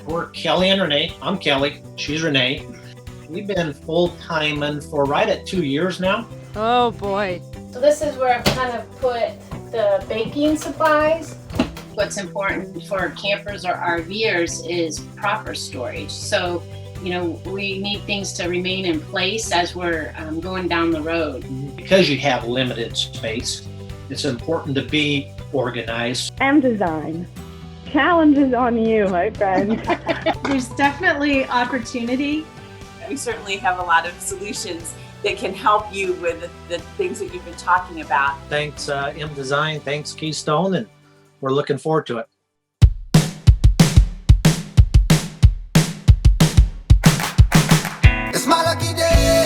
We're Kelley and Renee. I'm Kelley. She's Renee. We've been full-timing for right at 2 years now. Oh boy. So this is where I've kind of put the baking supplies. What's important for campers or RVers is proper storage. So, you know, we need things to remain in place as we're going down the road. Because you have limited space, it's important to be organized. mDesign. Challenges on you, my friend. There's definitely opportunity. We certainly have a lot of solutions that can help you with the things that you've been talking about. Thanks mDesign, thanks Keystone, and we're looking forward to it. It's my lucky day.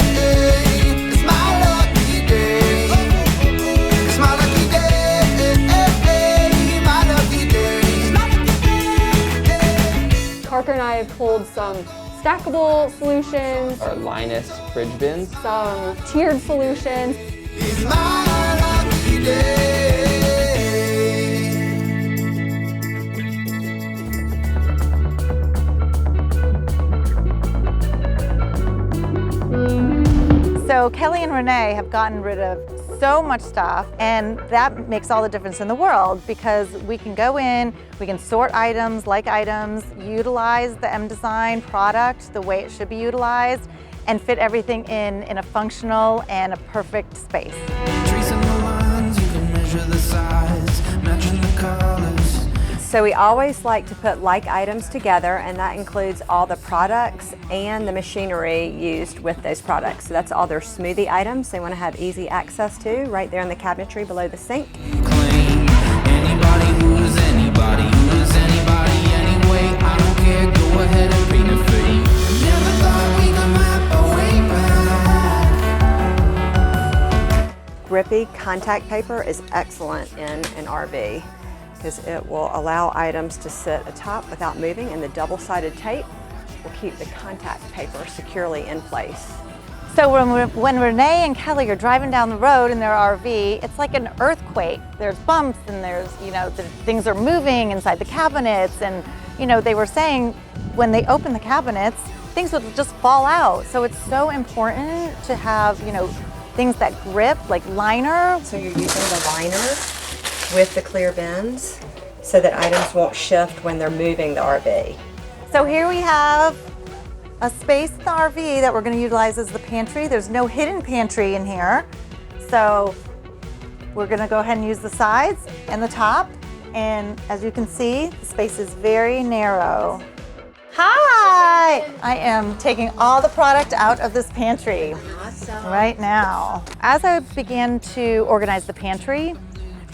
It's my lucky day. It's my lucky day. My lucky day. Parker and I have pulled some stackable solutions, our Linus fridge bins, some tiered solutions. It's my lucky day. So Kelley and Renee have gotten rid of so much stuff, and that makes all the difference in the world because we can go in, we can sort items, like items, utilize the mDesign product the way it should be utilized, and fit everything in a functional and a perfect space. Tracing the lines, you can measure the size, matching the colors. So we always like to put like items together, and that includes all the products and the machinery used with those products. So that's all their smoothie items they want to have easy access to right there in the cabinetry below the sink. Claim anybody who's anybody anyway. I don't care, go ahead and bring a fee. Never thought we could map our way back. Grippy contact paper is excellent in an RV because it will allow items to sit atop without moving, and the double-sided tape will keep the contact paper securely in place. So when Renee and Kelley are driving down the road in their RV, it's like an earthquake. There's bumps and there's, the things are moving inside the cabinets, and, they were saying when they open the cabinets, things would just fall out. So it's so important to have, things that grip, like liner. So you're using the liner with the clear bins so that items won't shift when they're moving the RV. So here we have a space in the RV that we're going to utilize as the pantry. There's no hidden pantry in here. So we're going to go ahead and use the sides and the top. And as you can see, the space is very narrow. Hi! I am taking all the product out of this pantry right now. As I began to organize the pantry,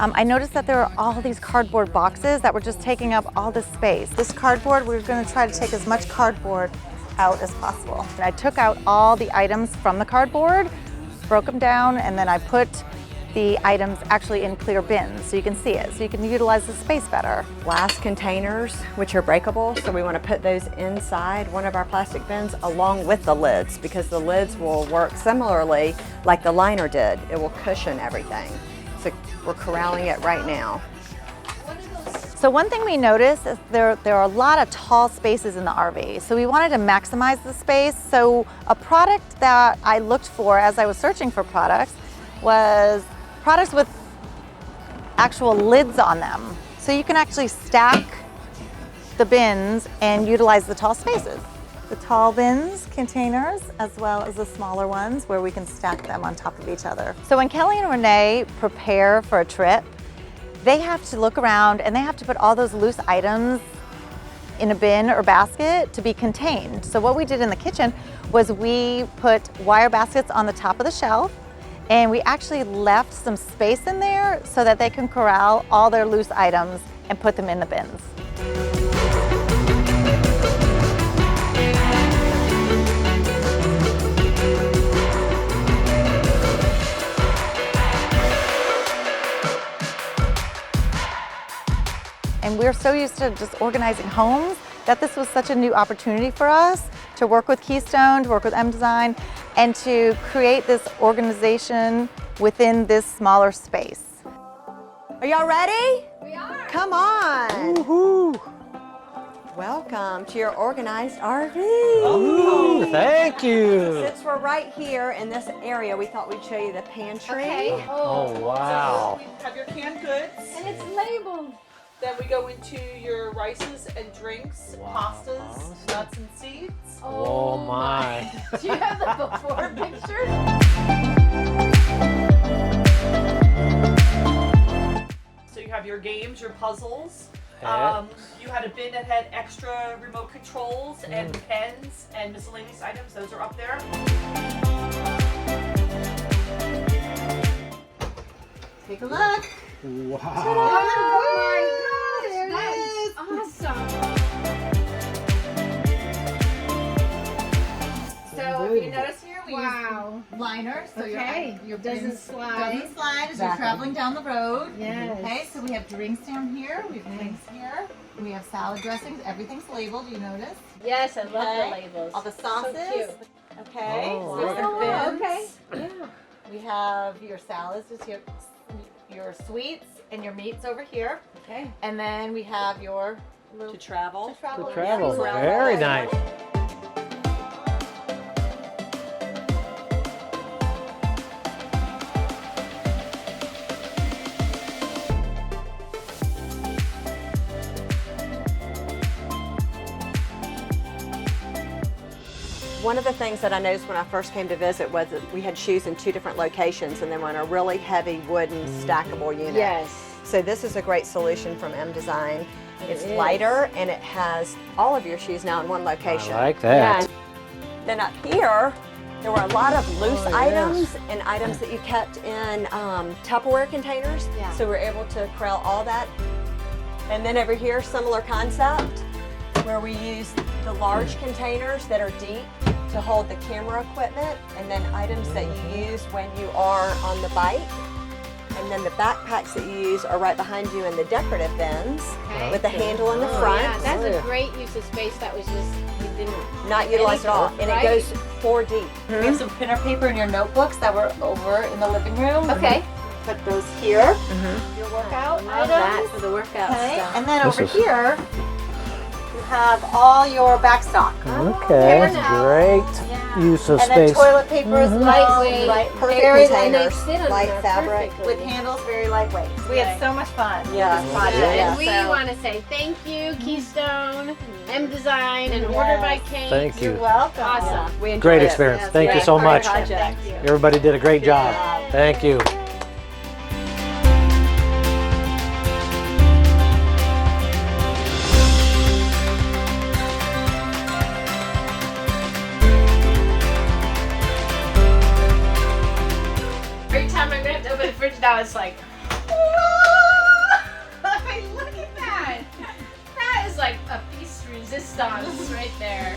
I noticed that there are all these cardboard boxes that were just taking up all this space. This cardboard, we're going to try to take as much cardboard out as possible. And I took out all the items from the cardboard, broke them down, and then I put the items actually in clear bins so you can see it, so you can utilize the space better. Glass containers, which are breakable, so we want to put those inside one of our plastic bins along with the lids, because the lids will work similarly like the liner did. It will cushion everything. So we're corralling it right now. So one thing we noticed is there are a lot of tall spaces in the RV. So we wanted to maximize the space. So a product that I looked for as I was searching for products was products with actual lids on them. So you can actually stack the bins and utilize the tall spaces. The tall bins, containers, as well as the smaller ones where we can stack them on top of each other. So when Kelley and Renee prepare for a trip, they have to look around and they have to put all those loose items in a bin or basket to be contained. So what we did in the kitchen was we put wire baskets on the top of the shelf, and we actually left some space in there so that they can corral all their loose items and put them in the bins. And we're so used to just organizing homes that this was such a new opportunity for us to work with Keystone, to work with mDesign, and to create this organization within this smaller space. Are y'all ready? We are. Come on. Woohoo! Welcome. welcome to your organized RV. Oh, thank you. Since we're right here in this area, we thought we'd show you the pantry. Okay. Oh, wow. So we have your canned goods. And it's labeled. Then we go into your rices and drinks, pastas, nuts and seeds. Oh, my. Do you have the before picture? So you have your games, your puzzles. Yeah. You had a bin that had extra remote controls and pens and miscellaneous items. Those are up there. Take a look. Wow. Oh my gosh, that is awesome. So if you notice here, we use liners. So your doesn't slide. Doesn't slide as you're traveling down the road. Yes. Okay, so we have drinks down here. We have drinks here. We have salad dressings. Everything's labeled. You notice? Yes, I love Okay. the labels. All the sauces. So cute. Okay. Oh, so there's wow. your bins. Okay. Yeah. We have your salads, just your sweets and your meats over here. Okay. And then we have your To travel. travel. To travel. Yeah. Very nice. One of the things that I noticed when I first came to visit was that we had shoes in 2 different locations and they were in a really heavy wooden stackable unit. Yes. So this is a great solution from mDesign. It's is. lighter and it has all of your shoes now in one location. I like that. Then up here, there were a lot of loose Oh, yes. items and items that you kept in Tupperware containers. Yeah. So we're able to corral all that. And then over here, similar concept, where we use the large containers that are deep to hold the camera equipment, and then items that you use when you are on the bike. And then the backpacks that you use are right behind you in the decorative bins Okay. with the handle in the front. Yeah, that's a great use of space. That was just, you didn't. Not utilized at all, and it goes 4 deep. We have some printer paper in your notebooks that were over in the living room. Okay. Put those here. Your workout Love items. that For the workout Okay. stuff. And then This over is- here, you have all your back stock. Okay, great use of And then space. toilet paper as well. Lightweight. Light, Perfect very containers, sit on light there fabric. perfectly. with handles, very lightweight. We had so much fun. Yeah. With this project. And we So- want to say thank you, Keystone, mDesign, and Order by Kate. Thank you. You're welcome. Awesome. We enjoyed Great it. experience. Yes, Thank you great so much. project. Thank you. Everybody did a great job. Thank you. Every time I'm going to have to open the fridge now, it's like, whoa! I mean, look at that. That is like a piece resistance right there.